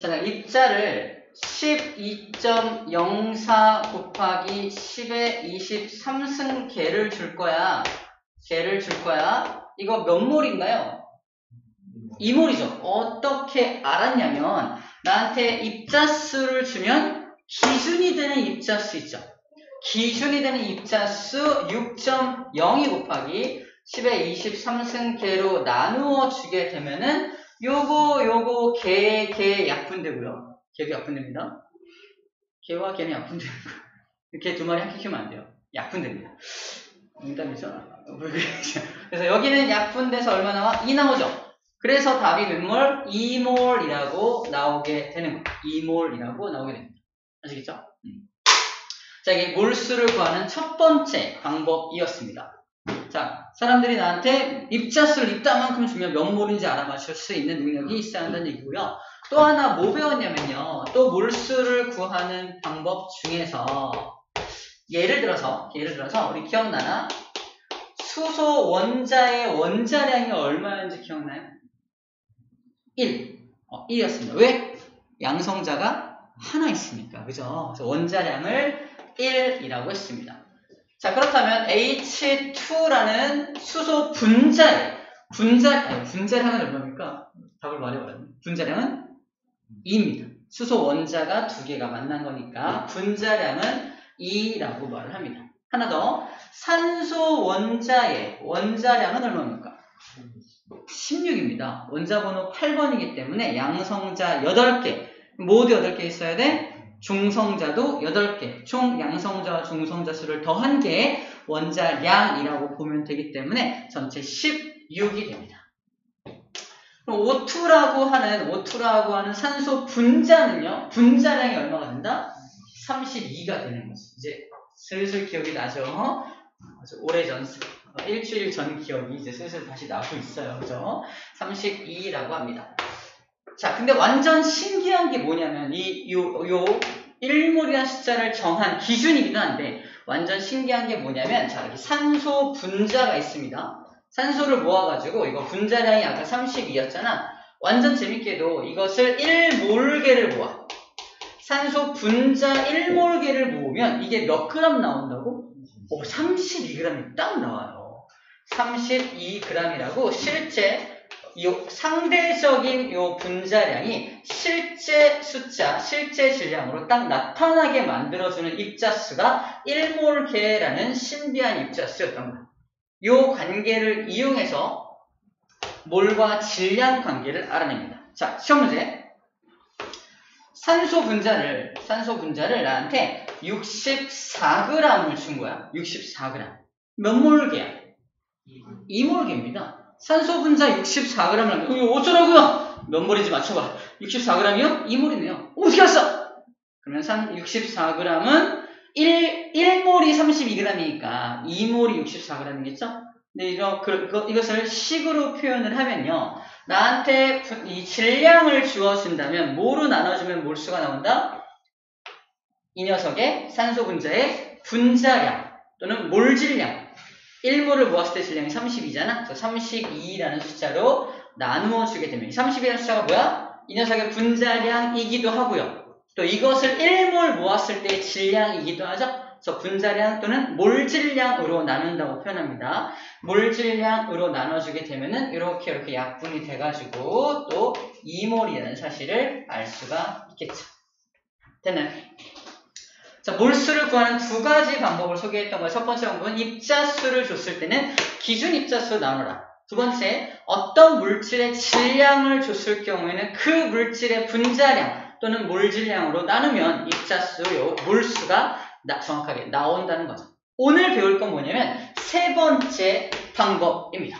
자, 입자를 12.04 곱하기 10의 23승 개를 줄 거야. 이거 몇 몰인가요? 2몰이죠. 어떻게 알았냐면 나한테 입자수를 주면 기준이 되는 입자수 있죠. 기준이 되는 입자수 6.02 곱하기 10의 23승 개로 나누어 주게 되면은 요거 개 약분되고요. 개도 약분됩니다. 개와 개는 약분되고 개 두 마리 함께 키우면 안 돼요. 약분됩니다. 농담이죠? 그래서 여기는 약분돼서 얼마 나와? 2 나오죠. 그래서 답이 몇 몰? 2몰이라고 나오게 되는 거예요. 2몰이라고 나오게 됩니다. 아시겠죠? 자, 이게 몰수를 구하는 첫 번째 방법이었습니다. 자, 사람들이 나한테 입자수를 이따만큼 주면 몇 몰인지 알아맞힐 수 있는 능력이 있어야 한다는 얘기고요. 또 하나 뭐 배웠냐면요. 또 몰수를 구하는 방법 중에서 예를 들어서 우리 기억나나? 수소 원자의 원자량이 얼마였는지 기억나요? 1이었습니다. 왜? 양성자가 하나 있으니까. 그죠? 그래서 원자량을 1이라고 했습니다. 자, 그렇다면 H2라는 수소 분자량은 얼마입니까? 답을 말해버렸네. 분자량은 2입니다. 수소 원자가 두 개가 만난 거니까 분자량은 2라고 말을 합니다. 하나 더, 산소 원자의 원자량은 얼마입니까? 16입니다. 원자번호 8번이기 때문에 양성자 8개, 모두 8개 있어야 돼. 중성자도 8개, 총 양성자와 중성자 수를 더한 게 원자량이라고 보면 되기 때문에 전체 16이 됩니다. 그럼 O2라고 하는 산소 분자는요, 분자량이 얼마가 된다? 32가 되는 거죠. 이제 슬슬 기억이 나죠? 아주 오래전, 일주일 전 기억이 이제 슬슬 다시 나고 있어요. 그죠? 32라고 합니다. 자, 근데 완전 신기한 게 뭐냐면, 요 1몰이라는 숫자를 정한 기준이기도 한데, 완전 신기한 게 뭐냐면, 자, 이렇게 산소 분자가 있습니다. 산소를 모아가지고, 이거 분자량이 아까 32였잖아. 완전 재밌게도 이것을 1몰개를 모아. 산소 분자 1몰개를 모으면 이게 몇 그램 나온다고? 32g이 딱 나와요. 32g이라고 실제 상대적인 요 분자량이 실제 숫자, 실제 질량으로 딱 나타나게 만들어주는 입자수가 1몰개라는 신비한 입자수였던 거예요. 요 관계를 이용해서 몰과 질량 관계를 알아냅니다. 자, 시험 문제. 산소 분자를 나한테 64g을 준 거야. 64g. 몇 몰개야? 2몰개입니다. 산소 분자 64g을 이거 어쩌라고요? 몇 몰인지 맞춰봐. 64g이요? 2몰이네요. 어떻게 알았어? 그러면 64g은 1몰이 32g이니까 2몰이 64g이겠죠? 근데 이것을 식으로 표현을 하면요. 나한테 이 질량을 주어준다면 몰로 나눠주면 몰수가 나온다? 이 녀석의 산소 분자의 분자량 또는 몰질량. 1몰을 모았을 때 질량이 32잖아. 그래서 32라는 숫자로 나누어 주게 되면 32라는 숫자가 뭐야? 이 녀석의 분자량이기도 하고요. 또 이것을 1몰 모았을 때의 질량이기도 하죠. 그래서 분자량 또는 몰질량으로 나눈다고 표현합니다. 몰질량으로 나눠주게 되면은 이렇게 약분이 돼가지고 또 2몰이라는 사실을 알 수가 있겠죠. 됐나요? 자, 몰수를 구하는 두 가지 방법을 소개했던 거예요. 첫 번째 방법은 입자수를 줬을 때는 기준 입자수로 나눠라. 두 번째, 어떤 물질의 질량을 줬을 경우에는 그 물질의 분자량 또는 몰질량으로 나누면 입자수, 몰수가 정확하게 나온다는 거죠. 오늘 배울 건 뭐냐면 세 번째 방법입니다.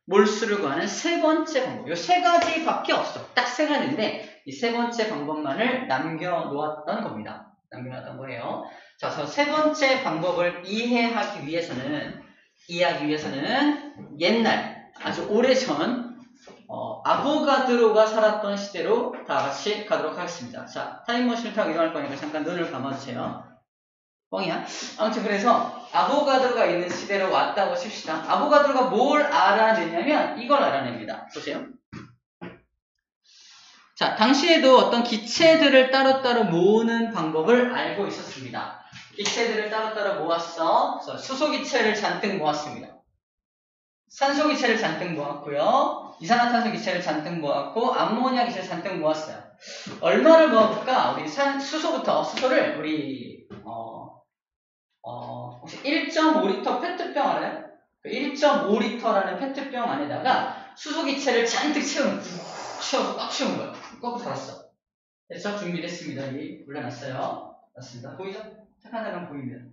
몰수를 구하는 세 번째 방법. 이 세 가지밖에 없어. 딱 세 가지인데 이 세 번째 방법만을 남겨놓았던 겁니다. 남겨놨던 거예요. 자, 그래서 세 번째 방법을 이해하기 위해서는 옛날, 아주 오래전 아보가드로가 살았던 시대로 다 같이 가도록 하겠습니다. 자, 타임머신을 타고 이동할 거니까 잠깐 눈을 감아주세요. 뻥이야? 아무튼 그래서 아보가드로가 있는 시대로 왔다고 칩시다. 아보가드로가 뭘 알아내냐면 이걸 알아냅니다. 보세요. 자, 당시에도 어떤 기체들을 따로따로 모으는 방법을 알고 있었습니다. 기체들을 따로따로 모았어. 그래서 수소기체를 잔뜩 모았습니다. 산소기체를 잔뜩 모았고요. 이산화탄소 기체를 잔뜩 모았고 암모니아 기체를 잔뜩 모았어요. 얼마를 모아볼까? 우리 수소를 우리 혹시 1.5리터 페트병 알아요? 1.5리터라는 페트병 안에다가 수소기체를 잔뜩 채우는 채워서 꽉 채운 거예요. 꽉 달았어. 그래서 준비됐습니다. 여기 올려놨어요. 맞습니다. 보이죠? 착한 사람 보이면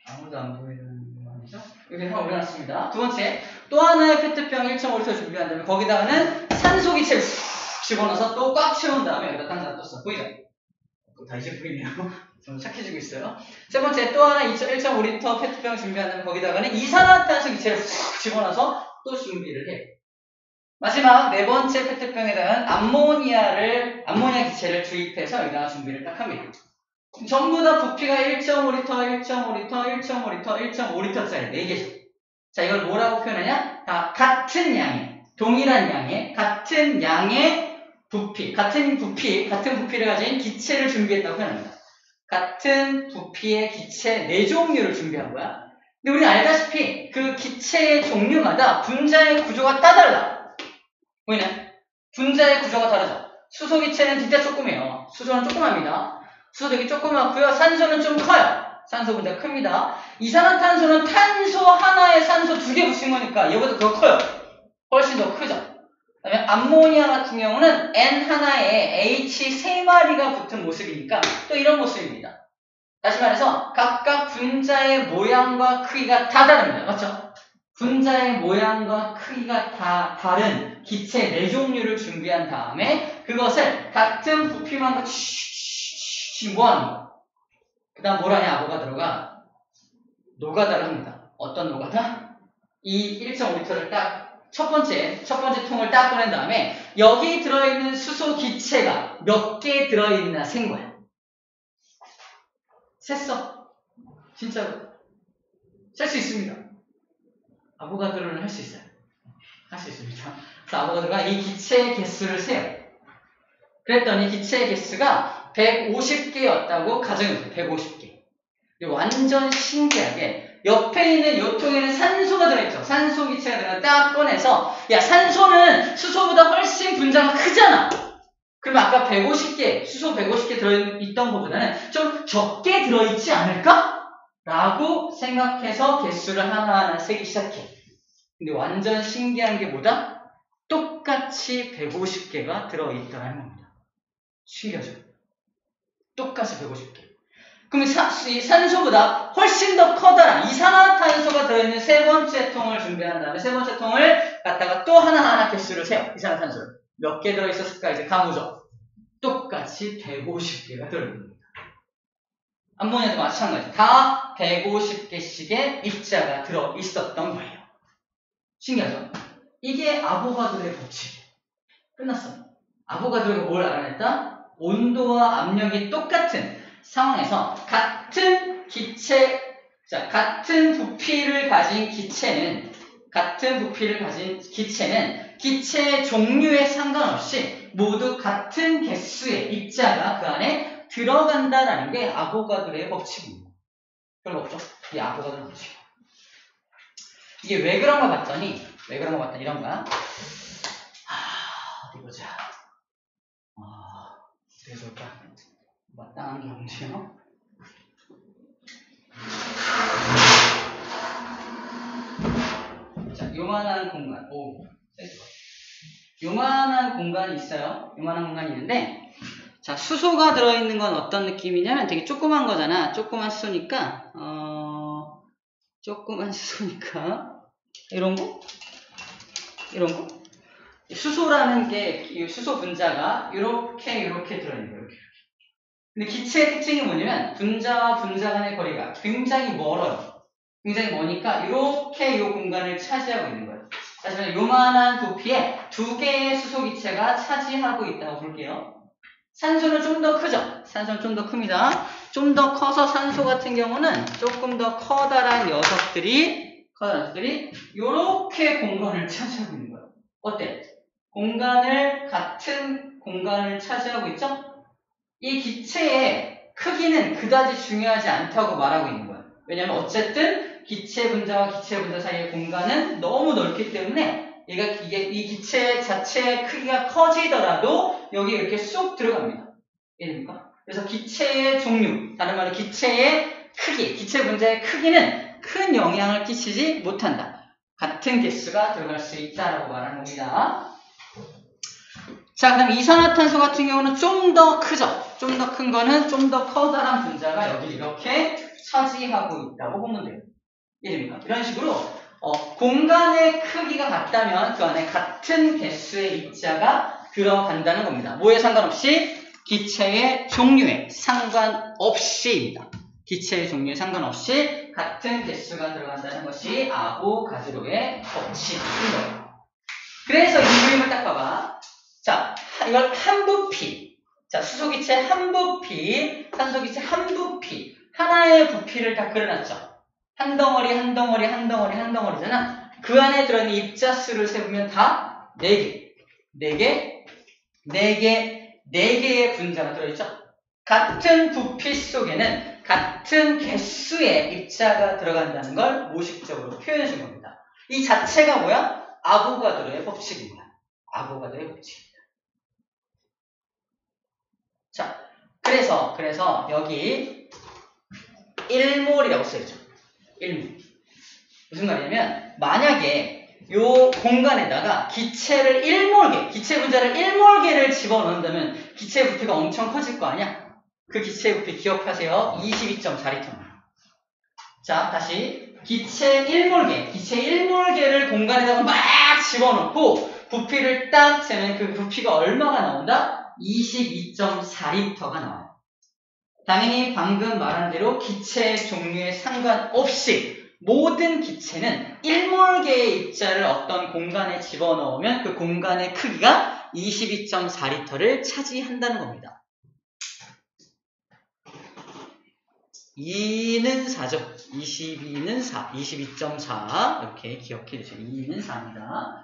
아무도 안 보이는 거 아니죠? 여기 하나 올려놨습니다. 두 번째, 또 하나의 페트병 1.5리터 준비한 다음에 거기다가는 산소기체를 쑥 집어넣어서 또 꽉 채운 다음에 여기다 딱 놔뒀어. 보이죠? 다 이제 보이네요. 좀 착해지고 있어요. 세 번째, 또 하나 1.5리터 페트병 준비한 다음에 거기다가는 이산화탄소 기체를 쑥 집어넣어서 또 준비를 해. 마지막 네 번째 페트병에다가는 암모니아 기체를 주입해서 여기다가 준비를 딱 합니다. 전부 다 부피가 1.5리터, 1.5리터, 1.5리터, 1.5리터짜리 4개죠. 자, 이걸 뭐라고 표현하냐? 다 같은 양의, 동일한 양의, 같은 양의 부피, 같은 부피를 가진 기체를 준비했다고 표현합니다. 같은 부피의 기체 4종류를 준비한 거야. 근데 우리는 알다시피 그 기체의 종류마다 분자의 구조가 다 달라. 보이네? 분자의 구조가 다르죠. 수소기체는 진짜 조그매요. 수소는 조그맣니다. 수소 되게 조그맣고요. 산소는 좀 커요. 산소 분자가 큽니다. 이산화탄소는 탄소 하나에 산소 2개 붙인 거니까 이거보다 더 커요. 훨씬 더 크죠. 그다음에 암모니아 같은 경우는 N 하나에 H 3마리가 붙은 모습이니까 또 이런 모습입니다. 다시 말해서 각각 분자의 모양과 크기가 다 다릅니다. 맞죠? 분자의 모양과 크기가 다 다른 기체 4종류를 준비한 다음에 그것을 같은 부피만 모아놓은 거. 그 다음 뭐라냐? 아보가드로가 노가다를 합니다. 어떤 노가다? 이 1.5리터를 딱 첫 번째 통을 딱 꺼낸 다음에 여기 들어있는 수소 기체가 몇 개 들어있나 센 거야. 셌어. 진짜로. 셀 수 있습니다. 아보가드로는 할 수 있어요. 할 수 있습니다. 그래서 아보가드로가 이 기체의 개수를 세요. 그랬더니 기체의 개수가 150개였다고 가정해보세요. 150개. 완전 신기하게 옆에 있는 요 통에는 산소가 들어있죠. 산소 기체가 들어있는 딱 꺼내서 야, 산소는 수소보다 훨씬 분자가 크잖아. 그러면 아까 150개, 수소 150개 들어있던 것보다는 좀 적게 들어있지 않을까? 라고 생각해서 개수를 하나하나 세기 시작해. 근데 완전 신기한 게 뭐다? 똑같이 150개가 들어있다는 겁니다. 신기하죠? 똑같이 150개. 그럼 이 산소보다 훨씬 더 커다란 이산화탄소가 들어있는 세 번째 통을 준비한 다음에 세 번째 통을 갖다가 또 하나하나 개수를 세요. 이산화탄소를. 몇 개 들어있었을까? 이제 가무죠. 똑같이 150개가 들어있는 겁니다. 암모니아도 마찬가지. 다 150개씩의 입자가 들어있었던 거예요. 신기하죠? 이게 아보가드로의 법칙이에요. 끝났어요. 아보가드로가 뭘 알아냈다? 온도와 압력이 똑같은 상황에서 같은 부피를 가진 기체는 기체의 종류에 상관없이 모두 같은 개수의 입자가 그 안에 들어간다라는 게 아보가드로의 법칙입니다. 별거 없죠? 이 아보가드로의 법칙. 이게 왜 그런가 봤더니 이런 거야. 어디 보자. 어떻게 좋을까? 마땅한 게 없네요. 자, 요만한 공간. 요만한 공간이 있어요. 요만한 공간이 있는데, 자, 수소가 들어있는 건 어떤 느낌이냐면 되게 조그만 거잖아. 조그만 수소니까, 이런 거? 수소라는 게, 이 수소 분자가 이렇게 들어있는 거예요. 근데 기체의 특징이 뭐냐면 분자와 분자 간의 거리가 굉장히 멀어요. 굉장히 머니까 이렇게 이 공간을 차지하고 있는 거예요. 하지만 요만한 부피에 2개의 수소 기체가 차지하고 있다고 볼게요. 산소는 좀 더 크죠? 산소는 좀 더 큽니다. 좀 더 커서 산소 같은 경우는 조금 더 커다란 녀석들이 이렇게 공간을 차지하고 있는 거예요. 어때? 공간을 같은 공간을 차지하고 있죠? 이 기체의 크기는 그다지 중요하지 않다고 말하고 있는 거예요. 왜냐하면 어쨌든 기체 분자와 기체 분자 사이의 공간은 너무 넓기 때문에 이 기체 자체의 크기가 커지더라도 여기 이렇게 쏙 들어갑니다. 이해됩니까? 그래서 기체의 종류, 다른 말로 기체의 크기, 기체 분자의 크기는 큰 영향을 끼치지 못한다. 같은 개수가 들어갈 수 있다라고 말하는 겁니다. 자, 그럼 이산화탄소 같은 경우는 좀 더 크죠? 좀 더 큰 거는 좀 더 커다란 분자가 여기 이렇게 차지하고 있다고 보면 돼요. 이해됩니까? 이런 식으로 공간의 크기가 같다면 그 안에 같은 개수의 입자가 들어간다는 겁니다. 뭐에 상관없이? 기체의 종류에 상관없이입니다. 기체의 종류에 상관없이 같은 개수가 들어간다는 것이 아보가드로의 법칙인 거예요. 그래서 이 그림을 딱 봐봐. 자, 이걸 한 부피. 자, 수소기체 한 부피, 산소기체 한 부피. 하나의 부피를 다 그려놨죠. 한 덩어리, 한 덩어리, 한 덩어리, 한 덩어리잖아. 그 안에 들어있는 입자 수를 세보면 다 4개. 4개의 분자가 들어있죠. 같은 부피 속에는 같은 개수의 입자가 들어간다는 걸 모식적으로 표현해 준 겁니다. 이 자체가 뭐야? 아보가드로의 법칙인 거야. 아보가드로의 법칙입니다. 자, 그래서 여기 1몰이라고 써있죠. 1몰. 무슨 말이냐면 만약에 요 공간에다가 기체를 1몰개, 기체 분자를 1몰개를 집어넣는다면 기체 부피가 엄청 커질 거 아니야? 그 기체 부피 기억하세요. 22.4리터입니다. 자, 다시 기체 1몰개를 공간에다가 막 집어넣고 부피를 딱 재면 그 부피가 얼마가 나온다? 22.4리터가 나와요. 당연히 방금 말한 대로 기체의 종류에 상관없이 모든 기체는 1몰개의 입자를 어떤 공간에 집어넣으면 그 공간의 크기가 22.4리터를 차지한다는 겁니다. 2는 4죠. 22는 4, 22.4 이렇게 기억해 주세요. 2는 4입니다.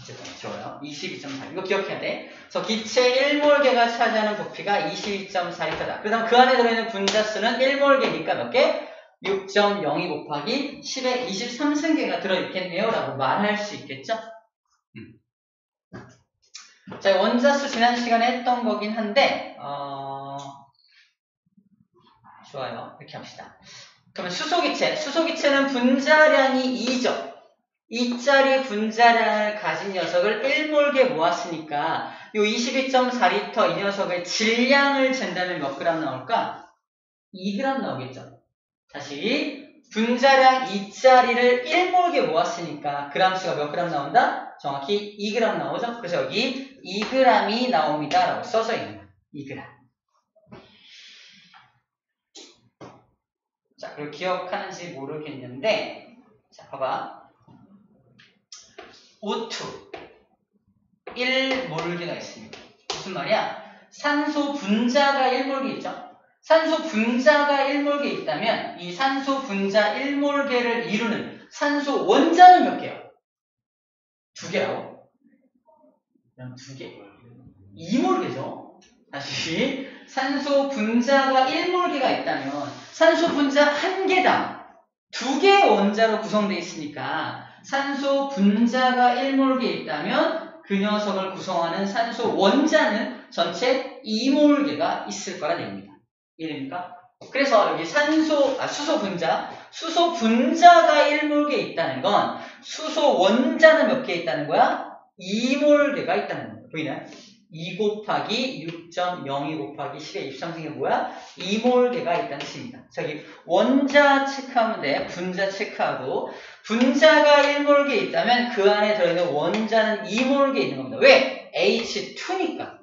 어쨌든 좋아요. 22.4 이거 기억해야 돼. 그래서 기체 1몰개가 차지하는 부피가 22.4리터다. 그 다음 그 안에 들어있는 분자수는 1몰개니까 몇 개? 6.02 곱하기 10의 23승계가 들어있겠네요 라고 말할 수 있겠죠? 자, 원자수 지난 시간에 했던 거긴 한데 좋아요. 이렇게 합시다. 그러면 수소기체는 분자량이 2죠. 2짜리 분자량을 가진 녀석을 1몰개 모았으니까 이 22.4리터 이 녀석의 질량을 잰다면 몇 그램 나올까? 2g 나오겠죠. 다시 분자량 2짜리를 1몰개 모았으니까 그램수가 몇 그램 나온다? 정확히 2g 나오죠. 그래서 여기 2g이 나옵니다 라고 써져 있는 거예요. 2g. 자, 그걸 기억하는지 모르겠는데 자, 봐봐. O2 1몰개가 있습니다. 무슨 말이야? 산소 분자가 1몰개 있죠? 산소 분자가 1몰개 있다면 이 산소 분자 1몰개를 이루는 산소 원자는 몇 개요? 2개라고? 그럼 2개. 2몰개죠? 다시 산소 분자가 1몰개가 있다면 산소 분자 1개당 2개의 원자로 구성되어 있으니까 산소 분자가 1몰개 있다면 그 녀석을 구성하는 산소 원자는 전체 2몰개가 있을 거라 됩니다. 이해됩니까? 그래서 여기 수소 분자가 1몰개 있다는 건 수소 원자는 몇 개 있다는 거야? 2몰개가 있다는 거야. 보이나요? 2 곱하기 6.02 곱하기 10의 23승이 뭐야? 2몰개가 있다는 뜻입니다. 저기 원자 체크하면 돼. 분자 체크하고 분자가 1몰개 있다면 그 안에 들어있는 원자는 2몰개 있는 겁니다. 왜? H2니까.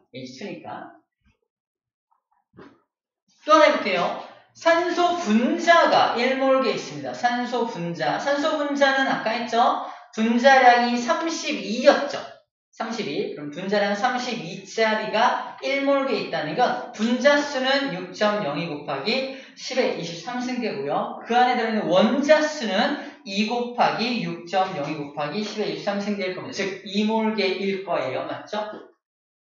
또 하나 해볼게요. 산소 분자가 1몰개 있습니다. 산소 분자는 아까 했죠? 분자량이 32였죠. 32. 그럼 분자량 32짜리가 1몰개 있다는 건 분자수는 6.02 곱하기 10의 23승계고요. 그 안에 들어있는 원자수는 2 곱하기 6.02 곱하기 10의 23승계일 겁니다. 즉 2몰계일 거예요. 맞죠?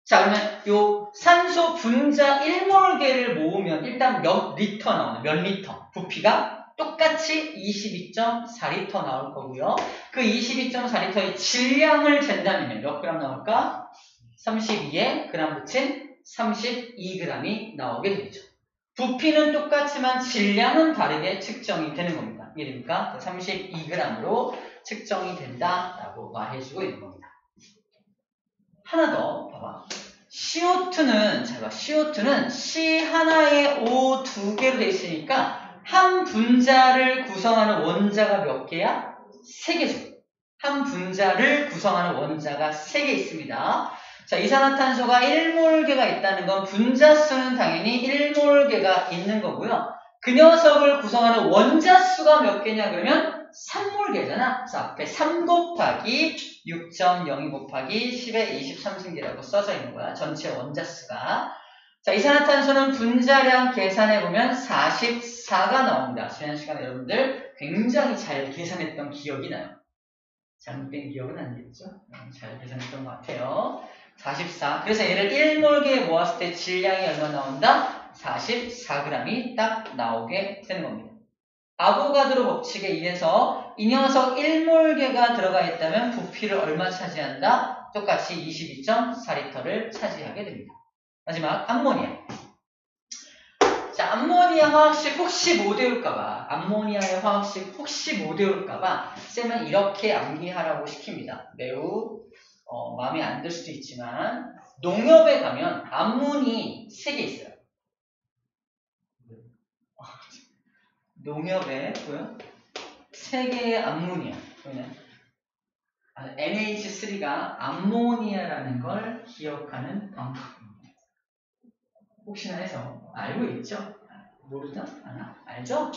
자, 그러면 요 산소 분자 1몰계를 모으면 일단 몇 리터 나오나? 몇 리터? 부피가 똑같이 22.4리터 나올 거고요. 그 22.4리터의 질량을 잰다면 몇 그램 나올까? 32에 그램 붙인 32g이 나오게 되죠. 부피는 똑같지만 질량은 다르게 측정이 되는 겁니다. 이해됩니까? 32g으로 측정이 된다라고 말해주고 있는 겁니다. 하나 더 봐봐. CO2는 잘 봐. CO2는 C 하나에 O 두 개로 되어 있으니까 한 분자를 구성하는 원자가 몇 개야? 3개죠. 한 분자를 구성하는 원자가 3개 있습니다. 자, 이산화탄소가 1몰계가 있다는 건 분자 수는 당연히 1몰계가 있는 거고요. 그 녀석을 구성하는 원자 수가 몇 개냐 그러면 3몰계잖아. 그래서 앞에 3 곱하기 6.02 곱하기 10의 23승계라고 써져 있는 거야. 전체 원자 수가. 자, 이산화탄소는 분자량 계산해보면 44가 나옵니다. 지난 시간에 여러분들 굉장히 잘 계산했던 기억이 나요. 잘못된 기억은 아니겠죠? 잘 계산했던 것 같아요. 44. 그래서 얘를 1몰계에 모았을 때 질량이 얼마 나온다? 44g이 딱 나오게 되는 겁니다. 아보가드로 법칙에 의해서 이 녀석 1몰계가 들어가 있다면 부피를 얼마 차지한다? 똑같이 22.4리터를 차지하게 됩니다. 마지막 암모니아. 자, 암모니아 화학식 혹시 못 외울까봐, 암모니아의 화학식 혹시 못 외울까봐 쌤은 이렇게 암기하라고 시킵니다. 매우 마음에 안 들 수도 있지만 농협에 가면 암몬이 3개 있어요. 농협에 보여? 3개의 암모니아. NH3가 암모니아라는 걸 기억하는 방법입니다. 혹시나 해서 알고 있죠? 모르다? 아나? 알죠?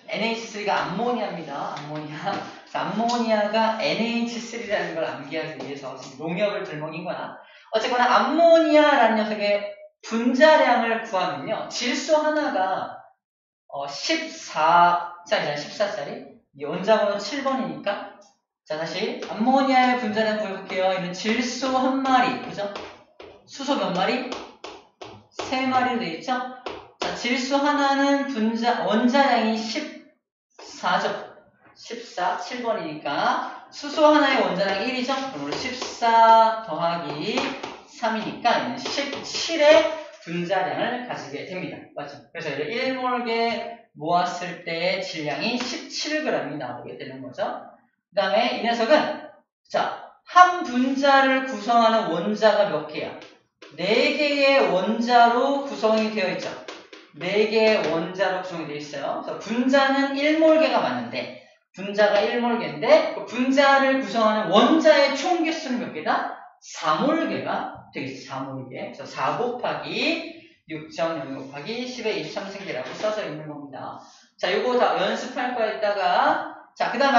NH3가 암모니아입니다. 암모니아. 암모니아가 NH3라는 걸 암기하기 위해서 농협을 들먹인 거나 어쨌거나 암모니아라는 녀석의 분자량을 구하면요. 질소 하나가 14짜리잖아요. 14짜리. 원자번호 7번이니까 자, 다시 암모니아의 분자량 구해볼게요. 이는 질소 한 마리, 그죠? 수소 몇 마리? 3마리로 되어 있죠? 자, 질소 하나는 원자량이 14죠. 14, 7번이니까 수소 하나의 원자량이 1이죠? 그럼 우리 14 더하기 3이니까 얘는 17의 분자량을 가지게 됩니다. 맞죠? 그래서 얘를 1몰계 모았을 때의 질량이 17g이 나오게 되는 거죠. 그 다음에 이 녀석은 자, 한 분자를 구성하는 원자가 몇 개야? 4개의 원자로 구성이 되어 있죠. 4개의 원자로 구성이 되어 있어요. 그래서 분자는 1몰계가 맞는데 분자가 1몰계인데 그 분자를 구성하는 원자의 총 개수는 몇 개다? 4몰계가 되겠죠. 4몰계. 그래서 4 곱하기 6.0 곱하기 10의 23승계라고 써져 있는 겁니다. 자, 이거 다 연습할 거야 이따가. 자, 그 다음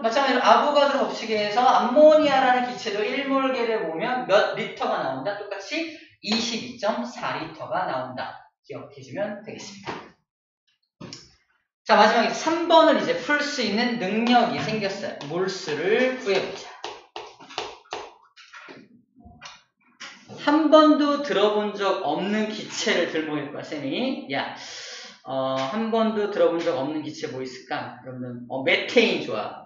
마찬가지로 아보가드로 법칙에 의해서 암모니아라는 기체도 1몰계를 보면 몇 리터가 나온다? 똑같이 22.4리터가 나온다. 기억해주면 되겠습니다. 자, 마지막에 3번을 이제 풀 수 있는 능력이 생겼어요. 몰수를 구해보자. 한 번도 들어본 적 없는 기체를 들모일 거야, 쌤이. 야, 한 번도 들어본 적 없는 기체 뭐 있을까? 그러면, 메테인 좋아.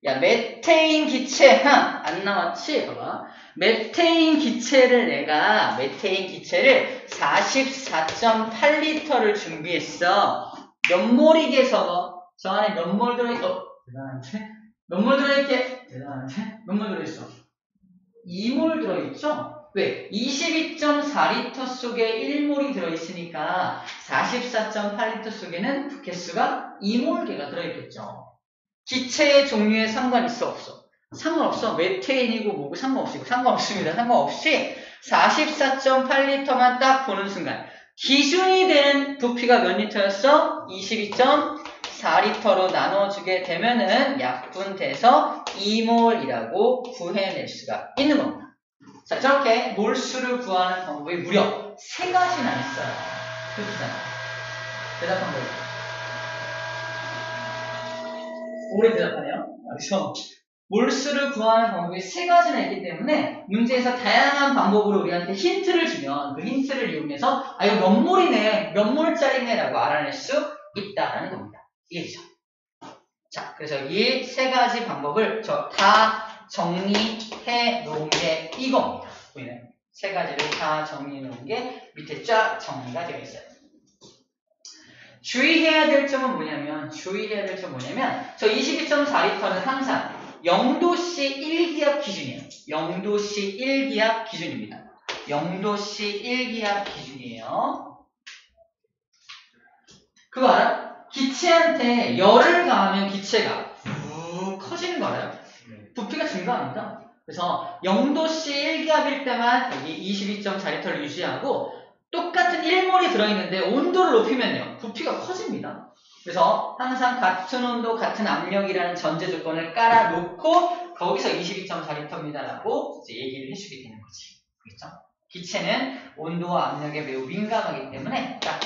야, 메테인 기체, 안 나왔지? 봐봐. 메테인 기체를 44.8리터를 준비했어. 몇 몰이겠어? 저 안에 몇 몰 들어있어? 대단한데? 몇 몰 들어있게? 대단한데? 몇 몰 들어있어? 2몰 들어있죠? 왜? 22.4리터 속에 1몰이 들어있으니까 44.8리터 속에는 개수가 2몰계가 들어있겠죠. 기체의 종류에 상관 있어 없어? 상관없어. 메테인이고 뭐고 상관없어. 상관없습니다. 상관없이 44.8리터만 딱 보는 순간 기준이 되는 부피가 몇 리터였어? 22.4리터로 나눠주게 되면은 약분돼서 2몰이라고 구해낼 수가 있는 겁니다. 자, 저렇게 몰수를 구하는 방법이 무려 3가지나 있어요. 그렇잖아. 대답 방법이. 오래 대답하네요. 그래서 몰수를 구하는 방법이 세 가지나 있기 때문에 문제에서 다양한 방법으로 우리한테 힌트를 주면 그 힌트를 이용해서 아 이거 몇 몰이네, 몇 몰짜리네 라고 알아낼 수 있다라는 겁니다. 이해되죠? 자, 그래서 이 세 가지 방법을 저 다 정리해 놓은 게 이겁니다. 보이나요? 세 가지를 다 정리해 놓은 게 밑에 쫙 정리가 되어 있어요. 주의해야 될 점은 뭐냐면 저 22.4리터는 항상 0도씨 1기압 기준이에요. 0도씨 1기압 기준입니다. 0도씨 1기압 기준이에요. 그거 알아? 기체한테 열을 가하면 기체가 쭉 커지는 거 알아요? 부피가 증가합니다. 그래서 0도씨 1기압일 때만 여기 22.4리터를 유지하고 똑같은 1몰이 들어있는데 온도를 높이면요. 부피가 커집니다. 그래서 항상 같은 온도, 같은 압력이라는 전제 조건을 깔아놓고 거기서 22.4리터입니다라고 이제 얘기를 해주게 되는 거지. 그렇죠? 기체는 온도와 압력에 매우 민감하기 때문에 딱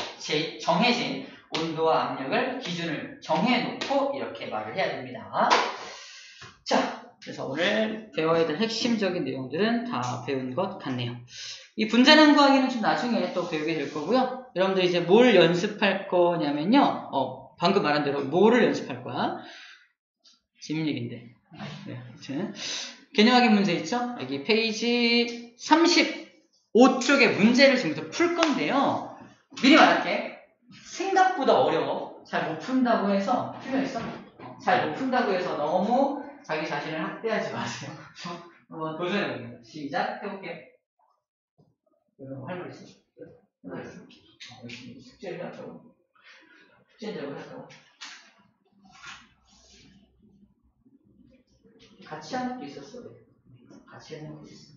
정해진 온도와 압력을 기준을 정해놓고 이렇게 말을 해야 됩니다. 자, 그래서 오늘 배워야 될 핵심적인 내용들은 다 배운 것 같네요. 이 분자량 구하기는 좀 나중에 또 배우게 될 거고요. 여러분들 이제 뭘 연습할 거냐면요. 방금 말한 대로 뭐를 연습할 거야? 재밌는 얘기인데. 네, 아무튼 개념 확인 문제 있죠? 여기 페이지 35쪽의 문제를 지금부터 풀 건데요. 미리 말할게. 생각보다 어려워. 잘 못 푼다고 해서 틀려있어? 잘 못 푼다고 해서 너무 자기 자신을 학대하지 마세요. 한번 도전해봅니다. 시작 해볼게요. 여러분 할 말 있어? 열심히 숙제를 해왔다고? 숙제를 했다고? 같이 하는 것도 있었어. 같이 하는 것도 있어.